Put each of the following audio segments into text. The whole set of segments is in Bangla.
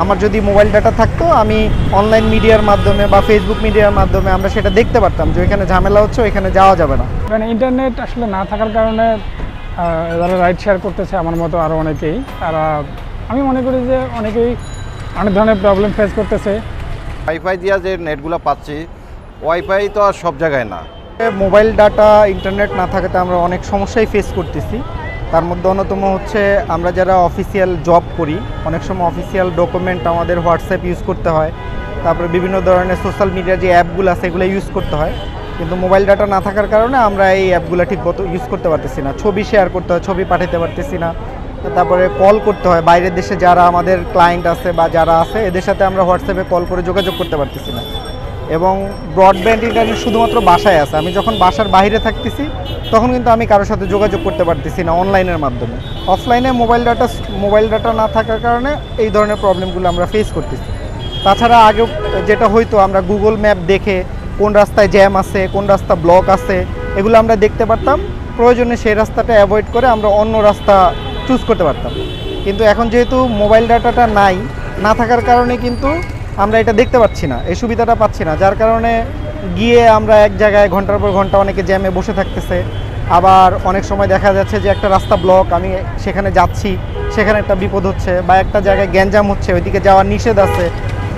আমার যদি মোবাইল ডাটা থাকতো আমি অনলাইন মিডিয়ার মাধ্যমে বা ফেসবুক মিডিয়ার মাধ্যমে আমরা সেটা দেখতে পারতাম যে ওইখানে ঝামেলা হচ্ছে, ওইখানে যাওয়া যাবে না। মানে ইন্টারনেট আসলে না থাকার কারণে যারা রাইড শেয়ার করতেছে আমার মতো আরও অনেকেই, তারা আমি মনে করি যে অনেকেই অনেক ধরনের প্রবলেম ফেস করতেছে। ওয়াইফাই দিয়া যে নেটগুলো পাচ্ছি, ওয়াইফাই তো আর সব জায়গায় না। মোবাইল ডাটা ইন্টারনেট না থাকাতে আমরা অনেক সমস্যাই ফেস করতেছি। তার মধ্যে অন্যতম হচ্ছে আমরা যারা অফিসিয়াল জব করি, অনেক সময় অফিসিয়াল ডকুমেন্ট আমাদের হোয়াটসঅ্যাপ ইউজ করতে হয়, তারপরে বিভিন্ন ধরনের সোশ্যাল মিডিয়ার যে অ্যাপগুলো আছে এগুলো ইউজ করতে হয়। কিন্তু মোবাইল ডাটা না থাকার কারণে আমরা এই অ্যাপগুলো ঠিকমতো ইউজ করতে পারতেছি না। ছবি শেয়ার করতে হয়, ছবি পাঠাতে পারতেছি না। তারপরে কল করতে হয়, বাইরের দেশে যারা আমাদের ক্লায়েন্ট আছে বা যারা আছে এদের সাথে আমরা হোয়াটসঅ্যাপে কল করে যোগাযোগ করতে পারতেছি না। এবং ব্রডব্যান্ড ইন্টারনেট শুধুমাত্র বাসায় আছে, আমি যখন বাসার বাইরে থাকতেছি তখন কিন্তু আমি কারোর সাথে যোগাযোগ করতে পারতেছি না অনলাইনের মাধ্যমে। অফলাইনে মোবাইল ডাটা না থাকার কারণে এই ধরনের প্রবলেমগুলো আমরা ফেস করতেছি। তাছাড়া আগে যেটা হয়তো আমরা গুগল ম্যাপ দেখে কোন রাস্তায় জ্যাম আছে, কোন রাস্তা ব্লক আছে, এগুলো আমরা দেখতে পারতাম। প্রয়োজনে সেই রাস্তাটা অ্যাভয়েড করে আমরা অন্য রাস্তা চুজ করতে পারতাম। কিন্তু এখন যেহেতু মোবাইল ডাটাটা না থাকার কারণে কিন্তু আমরা এটা দেখতে পাচ্ছি না, এই সুবিধাটা পাচ্ছি না, যার কারণে গিয়ে আমরা এক জায়গায় ঘন্টার পর ঘন্টা অনেকে জ্যামে বসে থাকতেছে। আবার অনেক সময় দেখা যাচ্ছে যে একটা রাস্তা ব্লক, আমি সেখানে যাচ্ছি, সেখানে একটা বিপদ হচ্ছে বা একটা জায়গায় গ্যাঞ্জাম হচ্ছে, ওইদিকে যাওয়ার নিষেধ আছে।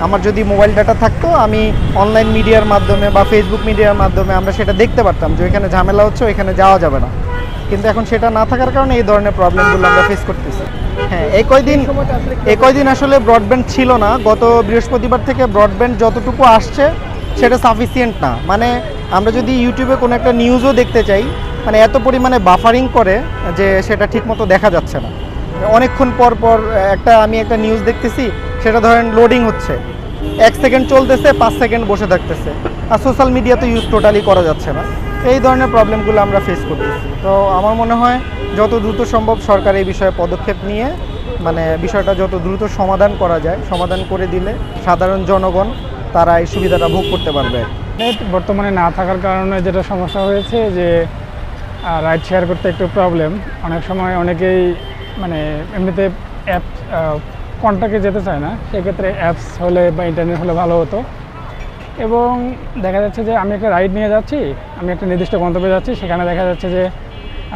আমার যদি মোবাইল ডাটা থাকতো আমি অনলাইন মিডিয়ার মাধ্যমে বা ফেসবুক মিডিয়ার মাধ্যমে আমরা সেটা দেখতে পারতাম যে ওইখানে ঝামেলা হচ্ছে, ওইখানে যাওয়া যাবে না। কিন্তু এখন সেটা না থাকার কারণে এই ধরনের প্রবলেমগুলো আমরা ফেস করতেছি। হ্যাঁ, এই কয়দিন আসলে ব্রডব্যান্ড ছিল না। গত বৃহস্পতিবার থেকে ব্রডব্যান্ড যতটুকু আসছে সেটা সাফিসিয়েন্ট না। মানে আমরা যদি ইউটিউবে কোনো একটা নিউজও দেখতে চাই, মানে এত পরিমাণে বাফারিং করে যে সেটা ঠিকমতো দেখা যাচ্ছে না। অনেকক্ষণ পর পর আমি একটা নিউজ দেখতেছি, সেটা ধরেন লোডিং হচ্ছে, 1 সেকেন্ড চলতেছে, 5 সেকেন্ড বসে থাকতেছে, আর সোশ্যাল মিডিয়া তো ইউজ টোটালি করা যাচ্ছে না। এই ধরনের প্রবলেমগুলো আমরা ফেস করতেছি। তো আমার মনে হয় যত দ্রুত সম্ভব সরকার এই বিষয়ে পদক্ষেপ নিয়ে মানে বিষয়টা যত দ্রুত সমাধান করা যায়, সমাধান করে দিলে সাধারণ জনগণ তারা এই সুবিধাটা ভোগ করতে পারবে। নেট বর্তমানে না থাকার কারণে যেটা সমস্যা হয়েছে যে রাইড শেয়ার করতে একটু প্রবলেম। অনেক সময় অনেকেই মানে এমনিতে অ্যাপ কন্ট্যাক্টে যেতে চায় না, সেক্ষেত্রে অ্যাপস হলে বা ইন্টারনেট হলে ভালো হতো। এবং দেখা যাচ্ছে যে আমি একটা রাইড নিয়ে যাচ্ছি, আমি একটা নির্দিষ্ট গন্তব্যে যাচ্ছি, সেখানে দেখা যাচ্ছে যে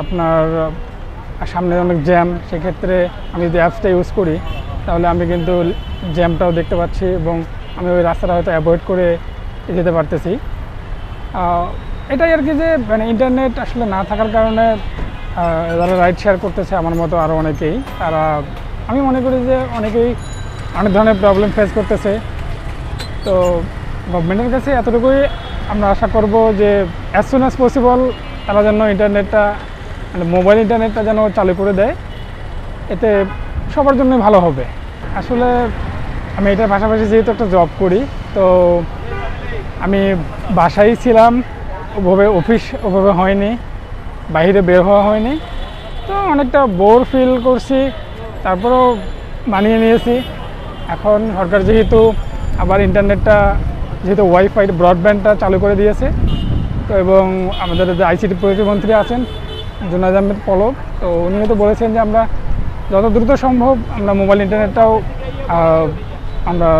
আপনার সামনে অনেক জ্যাম। সেক্ষেত্রে আমি যদি অ্যাপসটা ইউজ করি তাহলে আমি কিন্তু জ্যামটাও দেখতে পাচ্ছি এবং আমি ওই রাস্তাটা হয়তো অ্যাভয়েড করে যেতে পারতেছি। এটাই আর কি যে মানে ইন্টারনেট আসলে না থাকার কারণে যারা রাইড শেয়ার করতেছে আমার মতো আরও অনেকেই, তারা আমি মনে করি যে অনেকেই অনেক ধরনের প্রবলেম ফেস করতেছে। তো গভর্নমেন্টের কাছে এতটুকুই আমরা আশা করব যে অ্যাজ সুন অ্যাজ পসিবল তারা যেন ইন্টারনেটটা মানে মোবাইল ইন্টারনেটটা যেন চালু করে দেয়, এতে সবার জন্যই ভালো হবে। আসলে আমি এটার পাশাপাশি যেহেতু একটা জব করি, তো আমি বাসায় ছিলাম, ওভাবে হয়নি, বাইরে বের হওয়া হয়নি, তো অনেকটা বোর ফিল করছি, তারপরেও মানিয়ে নিয়েছি। এখন সরকার যেহেতু আবার ইন্টারনেটটা যেহেতু ওয়াইফাই ব্রডব্যান্ডটা চালু করে দিয়েছে, তো এবং আমাদের যে আইসিটি প্রতিমন্ত্রী আছেন জুনায়েদ আহমেদ পলক, তো উনিও তো বলেছেন যে আমরা যত দ্রুত সম্ভব আমরা মোবাইল ইন্টারনেটটাও আমরা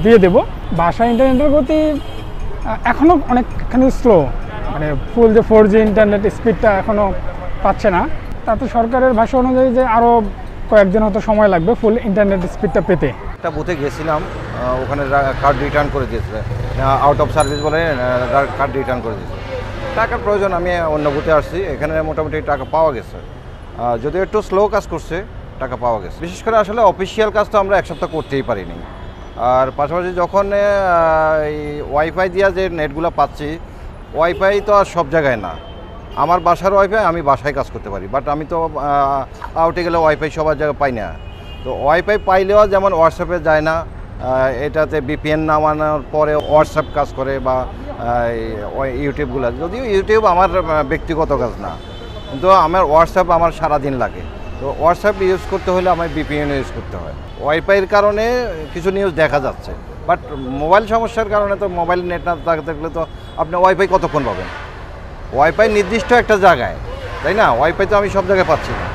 দিয়ে দেব। বাসায় ইন্টারনেটের গতি এখনও অনেকখানি স্লো, মানে ফুল যে 4G ইন্টারনেট স্পিডটা এখনও পাচ্ছে না। তাতে সরকারের ভাষা অনুযায়ী যে আরও কয়েকদিন হয়তো সময় লাগবে ফুল ইন্টারনেট স্পিডটা পেতে। একটা বুথে গেছিলাম, ওখানে কার্ড রিটার্ন করে দিয়েছিল, আউট অফ সার্ভিস বলে কার্ড রিটার্ন করে দিয়েছে। টাকার প্রয়োজন, আমি অন্য বুথে আসছি, এখানে মোটামুটি টাকা পাওয়া গেছে, যদিও একটু স্লো কাজ করছে, টাকা পাওয়া গেছে। বিশেষ করে আসলে অফিসিয়াল কাজ তো আমরা এক সপ্তাহ করতেই পারিনি। আর পাশাপাশি যখন এই ওয়াইফাই দিয়া যে নেটগুলো পাচ্ছি, ওয়াইফাই তো আর সব জায়গায় না। আমার বাসার ওয়াইফাই আমি বাসায় কাজ করতে পারি, বাট আমি তো আউটে গেলে ওয়াইফাই সবার জায়গায় পাই না। তো ওয়াইফাই পাইলেও যেমন হোয়াটসঅ্যাপে যায় না, এটাতে বিপিএন নামানোর পরে হোয়াটসঅ্যাপ কাজ করে বা ইউটিউবগুলো, যদিও ইউটিউব আমার ব্যক্তিগত কাজ না, কিন্তু আমার হোয়াটসঅ্যাপ আমার সারাদিন লাগে। তো হোয়াটসঅ্যাপ ইউজ করতে হলে আমার বিপিএন ইউজ করতে হয়। ওয়াইফাইয়ের কারণে কিছু নিউজ দেখা যাচ্ছে, বাট মোবাইল সমস্যার কারণে তো মোবাইল নেট না থাকলে তো আপনি ওয়াইফাই কতক্ষণ পাবেন? ওয়াইফাই নির্দিষ্ট একটা জায়গায়, তাই না? ওয়াইফাই তো আমি সব জায়গায় পাচ্ছি না।